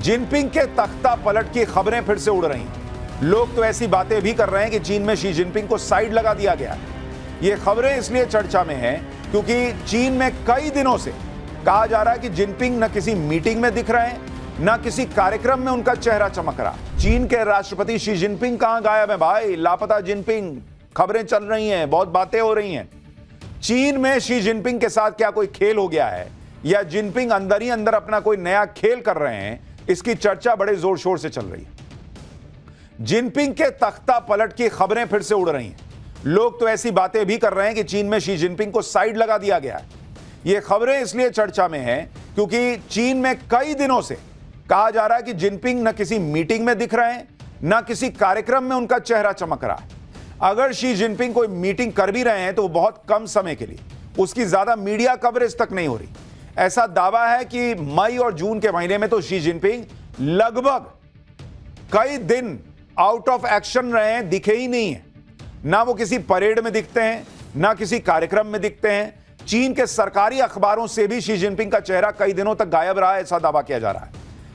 Jinping के तख्ता पलट की खबरें फिर से उड़ रही हैं। लोग तो ऐसी बातें भी कर रहे हैं कि चीन में शी जिनपिंग को साइड लगा दिया गया है। ये खबरें इसलिए चर्चा में हैं क्योंकि चीन में कई दिनों से कहा जा रहा है कि जिनपिंग न किसी मीटिंग में दिख रहे हैं, न किसी कार्यक्रम में उनका चेहरा चमक रहा। चीन के राष्ट्रपति शी जिनपिंग कहां गायब है भाई? लापता जिनपिंग, खबरें चल रही हैं, बहुत बातें हो रही हैं। चीन में शी जिनपिंग के साथ क्या कोई खेल हो गया है या जिनपिंग अंदर ही अंदर अपना कोई नया खेल कर रहे हैं? इसकी चर्चा बड़े जोर शोर से चल रही है। जिनपिंग के तख्ता पलट की खबरें फिर से उड़ रही हैं। लोग तो ऐसी बातें भी कर रहे हैं कि चीन में शी जिनपिंग को साइड लगा दिया गया है। ये खबरें इसलिए चर्चा में हैं क्योंकि चीन में कई दिनों से कहा जा रहा है कि जिनपिंग न किसी मीटिंग में दिख रहे हैं, न किसी कार्यक्रम में उनका चेहरा चमक रहा है। अगर शी जिनपिंग कोई मीटिंग कर भी रहे हैं तो बहुत कम समय के लिए, उसकी ज्यादा मीडिया कवरेज तक नहीं हो रही। ऐसा दावा है कि मई और जून के महीने में तो शी जिनपिंग लगभग कई दिन आउट ऑफ एक्शन रहे हैं, दिखे ही नहीं है। ना वो किसी परेड में दिखते हैं, ना किसी कार्यक्रम में दिखते हैं। चीन के सरकारी अखबारों से भी शी जिनपिंग का चेहरा कई दिनों तक गायब रहा है, ऐसा दावा किया जा रहा है।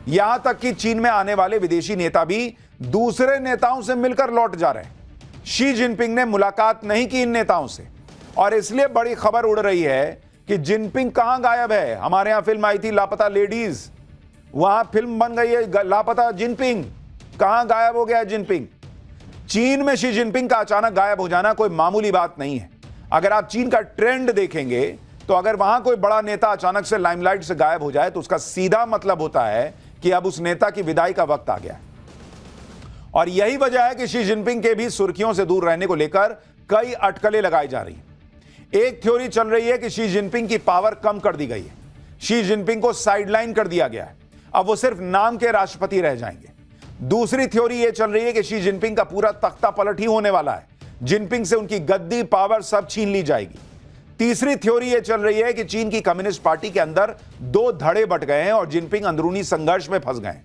यहां तक कि चीन में आने वाले विदेशी नेता भी दूसरे नेताओं से मिलकर लौट जा रहे हैं। शी जिनपिंग ने मुलाकात नहीं की इन नेताओं से और इसलिए बड़ी खबर उड़ रही है कि जिनपिंग कहां गायब है। हमारे यहां फिल्म आई थी लापता लेडीज, वहां फिल्म बन गई है लापता जिनपिंग। कहां गायब हो गया है जिनपिंग? चीन में शी जिनपिंग का अचानक गायब हो जाना कोई मामूली बात नहीं है। अगर आप चीन का ट्रेंड देखेंगे तो अगर वहां कोई बड़ा नेता अचानक से लाइमलाइट से गायब हो जाए तो उसका सीधा मतलब होता है कि अब उस नेता की विदाई का वक्त आ गया है। और यही वजह है कि शी जिनपिंग के भी सुर्खियों से दूर रहने को लेकर कई अटकलें लगाई जा रही हैं। एक थ्योरी चल रही है कि शी जिनपिंग की पावर कम कर दी गई है। शी जिनपिंग को साइडलाइन कर दिया गया है, अब वो सिर्फ नाम के राष्ट्रपति रह जाएंगे। दूसरी थ्योरी यह चल रही है कि शी जिनपिंग का पूरा तख्ता पलट ही होने वाला है। जिनपिंग से उनकी गद्दी, पावर सब छीन ली जाएगी। तीसरी थ्योरी यह चल रही है कि चीन की कम्युनिस्ट पार्टी के अंदर दो धड़े बट गए हैं और जिनपिंग अंदरूनी संघर्ष में फंस गए।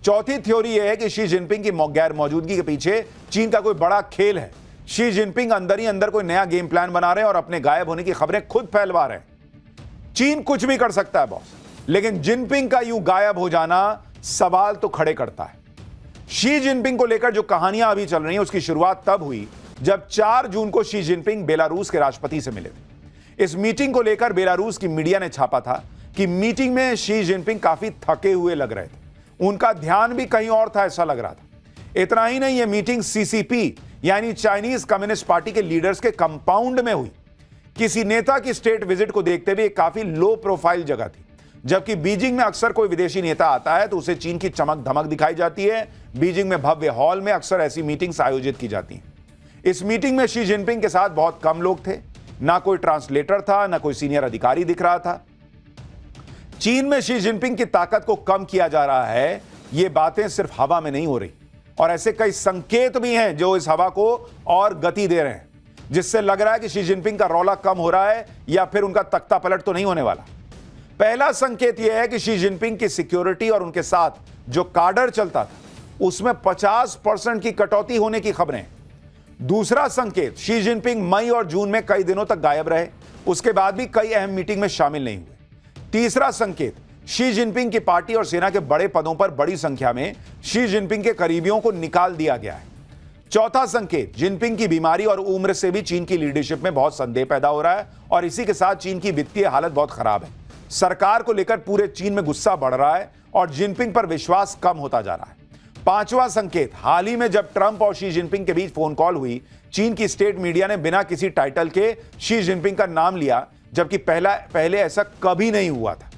चौथी थ्योरी यह है कि शी जिनपिंग की गैर मौजूदगी के पीछे चीन का कोई बड़ा खेल है। शी जिनपिंग अंदर ही अंदर कोई नया गेम प्लान बना रहे हैं और अपने गायब होने की खबरें खुद फैलवा रहे हैं। चीन कुछ भी कर सकता है बॉस, लेकिन जिनपिंग का यूं गायब हो जाना सवाल तो खड़े करता है। शी जिनपिंग को लेकर जो कहानियां अभी चल रही हैं उसकी शुरुआत तब हुई जब 4 जून को शी जिनपिंग बेलारूस के राष्ट्रपति से मिले थे। इस मीटिंग को लेकर बेलारूस की मीडिया ने छापा था कि मीटिंग में शी जिनपिंग काफी थके हुए लग रहे थे, उनका ध्यान भी कहीं और था ऐसा लग रहा था। इतना ही नहीं, यह मीटिंग सीसीपी यानी चाइनीज कम्युनिस्ट पार्टी के लीडर्स के कंपाउंड में हुई। किसी नेता की स्टेट विजिट को देखते हुए काफी लो प्रोफाइल जगह थी। जबकि बीजिंग में अक्सर कोई विदेशी नेता आता है तो उसे चीन की चमक धमक दिखाई जाती है। बीजिंग में भव्य हॉल में अक्सर ऐसी मीटिंग्स आयोजित की जाती हैं। इस मीटिंग में शी जिनपिंग के साथ बहुत कम लोग थे, ना कोई ट्रांसलेटर था, ना कोई सीनियर अधिकारी दिख रहा था। चीन में शी जिनपिंग की ताकत को कम किया जा रहा है, ये बातें सिर्फ हवा में नहीं हो रही और ऐसे कई संकेत भी हैं जो इस हवा को और गति दे रहे हैं, जिससे लग रहा है कि शी जिनपिंग का रौला कम हो रहा है या फिर उनका तख्ता पलट तो नहीं होने वाला। पहला संकेत यह है कि शी जिनपिंग की सिक्योरिटी और उनके साथ जो काडर चलता था उसमें 50% की कटौती होने की खबरें। दूसरा संकेत, शी जिनपिंग मई और जून में कई दिनों तक गायब रहे, उसके बाद भी कई अहम मीटिंग में शामिल नहीं हुए। तीसरा संकेत, शी जिनपिंग की पार्टी और सेना के बड़े पदों पर बड़ी संख्या में शी जिनपिंग के करीबियों को निकाल दिया गया है। चौथा संकेत, जिनपिंग की बीमारी और उम्र से भी चीन की लीडरशिप में बहुत संदेह पैदा हो रहा है और इसी के साथ चीन की वित्तीय हालत बहुत खराब है। सरकार को लेकर पूरे चीन में गुस्सा बढ़ रहा है और जिनपिंग पर विश्वास कम होता जा रहा है। पांचवा संकेत, हाल ही में जब ट्रंप और शी जिनपिंग के बीच फोन कॉल हुई, चीन की स्टेट मीडिया ने बिना किसी टाइटल के शी जिनपिंग का नाम लिया, जबकि पहले ऐसा कभी नहीं हुआ था।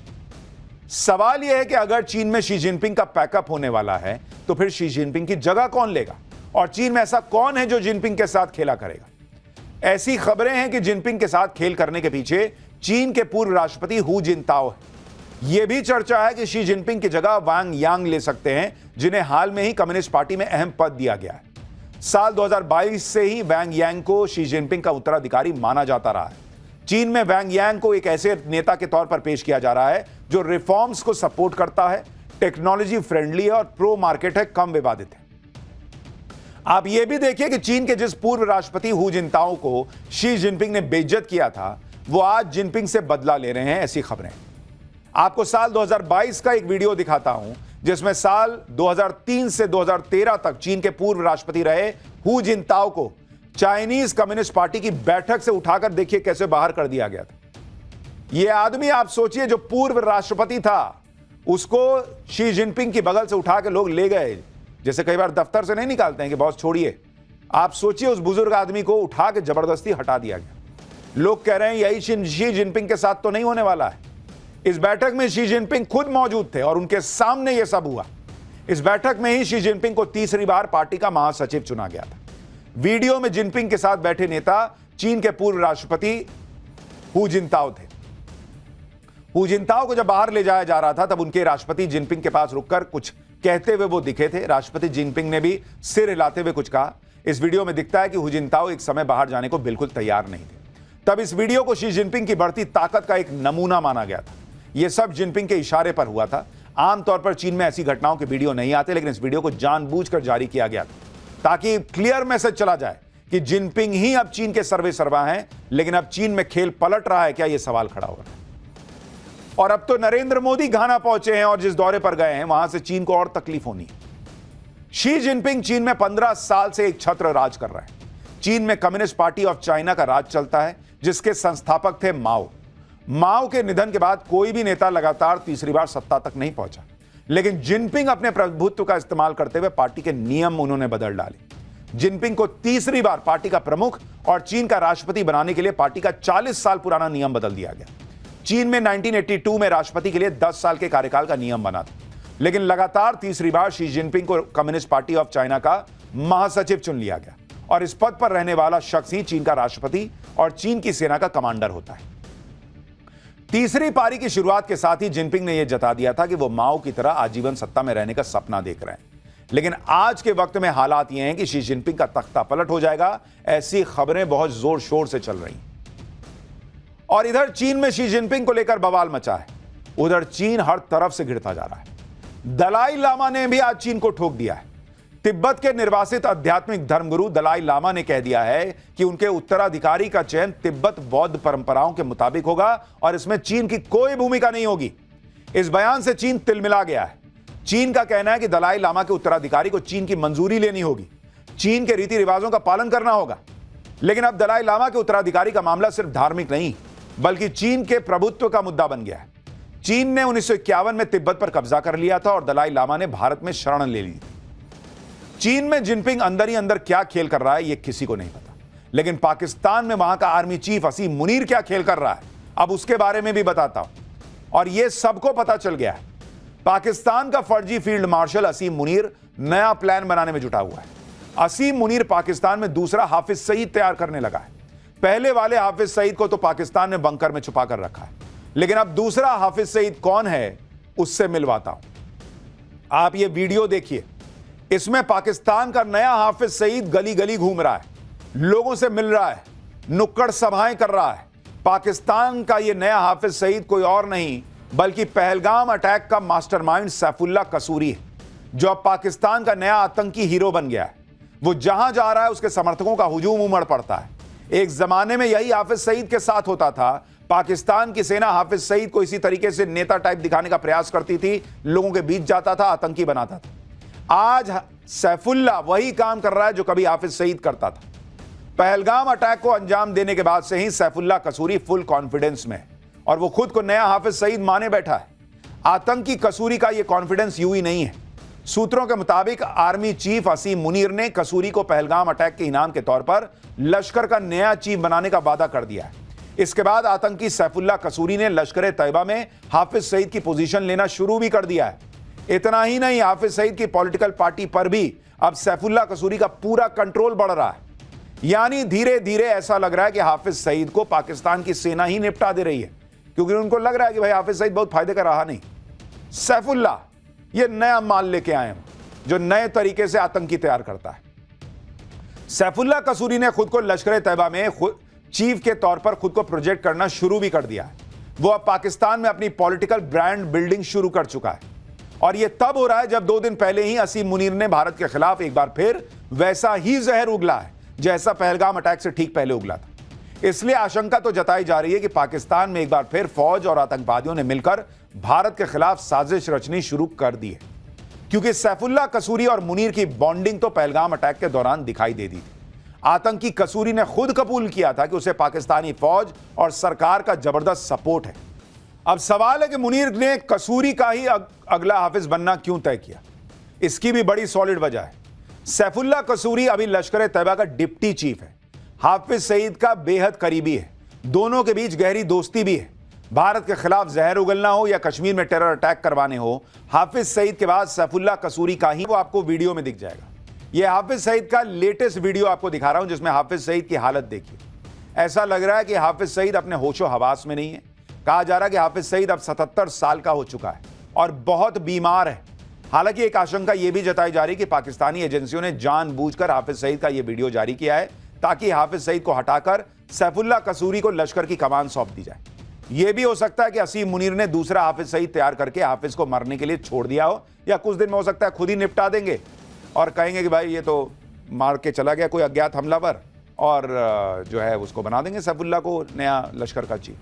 सवाल यह है कि अगर चीन में शी जिनपिंग का पैकअप होने वाला है तो फिर शी जिनपिंग की जगह कौन लेगा और चीन में ऐसा कौन है जो जिनपिंग के साथ खेला करेगा। ऐसी खबरें हैं कि जिनपिंग के साथ खेल करने के पीछे चीन के पूर्व राष्ट्रपति हु जिनताओ है। यह भी चर्चा है कि शी जिनपिंग की जगह वांग यांग ले सकते हैं, जिन्हें हाल में ही कम्युनिस्ट पार्टी में अहम पद दिया गया है। साल 2022 से ही वांग यांग को शी जिनपिंग का उत्तराधिकारी माना जाता रहा है। चीन में वांग यांग को एक ऐसे नेता के तौर पर पेश किया जा रहा है जो रिफॉर्म्स को सपोर्ट करता है, टेक्नोलॉजी फ्रेंडली है और प्रो मार्केट है, कम विवादित है। आप यह भी देखिए कि चीन के जिस पूर्व राष्ट्रपति हु जिनताओ को शी जिनपिंग ने बेइज्जत किया था, वो आज जिनपिंग से बदला ले रहे हैं, ऐसी खबरें। आपको साल 2022 का एक वीडियो दिखाता हूं जिसमें साल 2003 से 2013 तक चीन के पूर्व राष्ट्रपति रहे हू जिनताओ को चाइनीज कम्युनिस्ट पार्टी की बैठक से उठाकर देखिए कैसे बाहर कर दिया गया था। यह आदमी आप सोचिए जो पूर्व राष्ट्रपति था उसको शी जिनपिंग की बगल से उठा के लोग ले गए, जैसे कई बार दफ्तर से नहीं निकालते हैं कि बॉस छोड़िए। आप सोचिए उस बुजुर्ग आदमी को उठा के जबरदस्ती हटा दिया गया। लोग कह रहे हैं यही शी जिनपिंग के साथ तो नहीं होने वाला है। इस बैठक में शी जिनपिंग खुद मौजूद थे और उनके सामने यह सब हुआ। इस बैठक में ही शी जिनपिंग को तीसरी बार पार्टी का महासचिव चुना गया था। वीडियो में जिनपिंग के साथ बैठे नेता चीन के पूर्व राष्ट्रपति हू जिनताओ थे। हू जिनताओ को जब बाहर ले जाया जा रहा था तब उनके राष्ट्रपति जिनपिंग के पास रुककर कुछ कहते हुए वो दिखे थे। राष्ट्रपति जिनपिंग ने भी सिर हिलाते हुए कुछ कहा। इस वीडियो में दिखता है कि हू जिनताओ एक समय बाहर जाने को बिल्कुल तैयार नहीं थे। तब इस वीडियो को शी जिनपिंग की बढ़ती ताकत का एक नमूना माना गया था। यह सब जिनपिंग के इशारे पर हुआ था। आमतौर पर चीन में ऐसी घटनाओं के वीडियो नहीं आते, लेकिन इस वीडियो को जानबूझकर जारी किया गया था ताकि क्लियर मैसेज चला जाए कि जिनपिंग ही अब चीन के सर्वे सर्वा हैं। लेकिन अब चीन में खेल पलट रहा है क्या, यह सवाल खड़ा हो रहा है। और अब तो नरेंद्र मोदी घाना पहुंचे हैं और जिस दौरे पर गए हैं वहां से चीन को और तकलीफ होनी है। शी जिनपिंग चीन में 15 साल से एक छत्र राज कर रहे हैं। चीन में कम्युनिस्ट पार्टी ऑफ चाइना का राज चलता है जिसके संस्थापक थे माओ। माओ के निधन के बाद कोई भी नेता लगातार तीसरी बार सत्ता तक नहीं पहुंचा, लेकिन जिनपिंग अपने प्रभुत्व का इस्तेमाल करते हुए पार्टी के नियम उन्होंने बदल डाले। जिनपिंग को तीसरी बार पार्टी का प्रमुख और चीन का राष्ट्रपति बनाने के लिए पार्टी का 40 साल पुराना नियम बदल दिया गया। चीन में 1982 में राष्ट्रपति के लिए 10 साल के कार्यकाल का नियम बना था, लेकिन लगातार तीसरी बार शी जिनपिंग को कम्युनिस्ट पार्टी ऑफ चाइना का महासचिव चुन लिया गया और इस पद पर रहने वाला शख्स ही चीन का राष्ट्रपति और चीन की सेना का कमांडर होता है। तीसरी पारी की शुरुआत के साथ ही जिनपिंग ने यह जता दिया था कि वो माओ की तरह आजीवन सत्ता में रहने का सपना देख रहे हैं। लेकिन आज के वक्त में हालात ये हैं कि शी जिनपिंग का तख्ता पलट हो जाएगा, ऐसी खबरें बहुत जोर शोर से चल रही हैं। और इधर चीन में शी जिनपिंग को लेकर बवाल मचा है, उधर चीन हर तरफ से घिरता जा रहा है। दलाई लामा ने भी आज चीन को ठोक दिया है। तिब्बत के निर्वासित आध्यात्मिक धर्मगुरु दलाई लामा ने कह दिया है कि उनके उत्तराधिकारी का चयन तिब्बत बौद्ध परंपराओं के मुताबिक होगा और इसमें चीन की कोई भूमिका नहीं होगी। इस बयान से चीन तिलमिला गया है। चीन का कहना है कि दलाई लामा के उत्तराधिकारी को चीन की मंजूरी लेनी होगी, चीन के रीति रिवाजों का पालन करना होगा। लेकिन अब दलाई लामा के उत्तराधिकारी का मामला सिर्फ धार्मिक नहीं बल्कि चीन के प्रभुत्व का मुद्दा बन गया है। चीन ने 1951 में तिब्बत पर कब्जा कर लिया था और दलाई लामा ने भारत में शरण ले ली। चीन में जिनपिंग अंदर ही अंदर क्या खेल कर रहा है यह किसी को नहीं पता, लेकिन पाकिस्तान में वहां का आर्मी चीफ असीम मुनीर क्या खेल कर रहा है अब उसके बारे में भी बताता हूं। और यह सबको पता चल गया है। पाकिस्तान का फर्जी फील्ड मार्शल असीम मुनीर नया प्लान बनाने में जुटा हुआ है। असीम मुनीर पाकिस्तान में दूसरा हाफिज सईद तैयार करने लगा है। पहले वाले हाफिज सईद को तो पाकिस्तान ने बंकर में छुपा कर रखा है, लेकिन अब दूसरा हाफिज सईद कौन है उससे मिलवाता हूं। आप ये वीडियो देखिए, इसमें पाकिस्तान का नया हाफिज सईद गली गली घूम रहा है, लोगों से मिल रहा है, नुक्कड़ सभाएं कर रहा है। पाकिस्तान का ये नया हाफिज सईद कोई और नहीं बल्कि पहलगाम अटैक का मास्टरमाइंड सैफुल्लाह कसूरी है, जो अब पाकिस्तान का नया आतंकी हीरो बन गया है। वो जहां जा रहा है उसके समर्थकों का हुजूम उमड़ पड़ता है। एक जमाने में यही हाफिज सईद के साथ होता था। पाकिस्तान की सेना हाफिज सईद को इसी तरीके से नेता टाइप दिखाने का प्रयास करती थी, लोगों के बीच जाता था, आतंकी बनाता था। आज सैफुल्लाह वही काम कर रहा है जो कभी हाफिज सईद करता था। पहलगाम अटैक को अंजाम देने के बाद से ही सैफुल्लाह कसूरी फुल कॉन्फिडेंस में है और वो खुद को नया हाफिज सईद माने बैठा है। आतंकी कसूरी का ये कॉन्फिडेंस यूं ही नहीं है। सूत्रों के मुताबिक आर्मी चीफ असीम मुनीर ने कसूरी को पहलगाम अटैक के इनाम के तौर पर लश्कर का नया चीफ बनाने का वादा कर दिया है। इसके बाद आतंकी सैफुल्लाह कसूरी ने लश्कर तैयबा में हाफिज सईद की पोजीशन लेना शुरू भी कर दिया है। इतना ही नहीं, हाफिज सईद की पॉलिटिकल पार्टी पर भी अब सैफुल्लाह कसूरी का पूरा कंट्रोल बढ़ रहा है। यानी धीरे धीरे ऐसा लग रहा है कि हाफिज सईद को पाकिस्तान की सेना ही निपटा दे रही है, क्योंकि उनको लग रहा है कि भाई हाफिज सईद बहुत फायदे का रहा नहीं। सैफुल्लाह ये नया माल लेके आए हैं जो नए तरीके से आतंकी तैयार करता है। सैफुल्लाह कसूरी ने खुद को लश्कर तैयबा में चीफ के तौर पर खुद को प्रोजेक्ट करना शुरू भी कर दिया है। वो अब पाकिस्तान में अपनी पॉलिटिकल ब्रांड बिल्डिंग शुरू कर चुका है और यह तब हो रहा है जब 2 दिन पहले ही असीम मुनीर ने भारत के खिलाफ एक बार फिर वैसा ही जहर उगला है जैसा पहलगाम अटैक से ठीक पहले उगला था। इसलिए आशंका तो जताई जा रही है कि पाकिस्तान में एक बार फिर फौज और आतंकवादियों ने मिलकर भारत के खिलाफ साजिश रचनी शुरू कर दी है। क्योंकि सैफुल्लाह कसूरी और मुनीर की बॉन्डिंग तो पहलगाम अटैक के दौरान दिखाई दे दी थी। आतंकी कसूरी ने खुद कबूल किया था कि उसे पाकिस्तानी फौज और सरकार का जबरदस्त सपोर्ट है। अब सवाल है कि मुनीर ने कसूरी का ही अगला हाफिज बनना क्यों तय किया। इसकी भी बड़ी सॉलिड वजह है। सैफुल्लाह कसूरी अभी लश्कर तैयबा का डिप्टी चीफ है, हाफिज सईद का बेहद करीबी है, दोनों के बीच गहरी दोस्ती भी है। भारत के खिलाफ जहर उगलना हो या कश्मीर में टेरर अटैक करवाने हो, हाफिज सईद के बाद सैफुल्लाह कसूरी का ही वो आपको वीडियो में दिख जाएगा। यह हाफिज सईद का लेटेस्ट वीडियो आपको दिखा रहा हूं, जिसमें हाफिज सईद की हालत देखिए। ऐसा लग रहा है कि हाफिज सईद अपने होशो हवास में नहीं है। कहा जा रहा है कि हाफिज सईद अब 77 साल का हो चुका है और बहुत बीमार है। हालांकि एक आशंका यह भी जताई जा रही है कि पाकिस्तानी एजेंसियों ने जानबूझकर हाफिज सईद का यह वीडियो जारी किया है ताकि हाफिज सईद को हटाकर सैफुल्लाह कसूरी को लश्कर की कमान सौंप दी जाए। यह भी हो सकता है कि असीम मुनीर ने दूसरा हाफिज सईद तैयार करके हाफिज को मरने के लिए छोड़ दिया हो, या कुछ दिन में हो सकता है खुद ही निपटा देंगे और कहेंगे कि भाई ये तो मार के चला गया कोई अज्ञात हमलावर, और जो है उसको बना देंगे सैफुल्लाह को नया लश्कर का चीफ।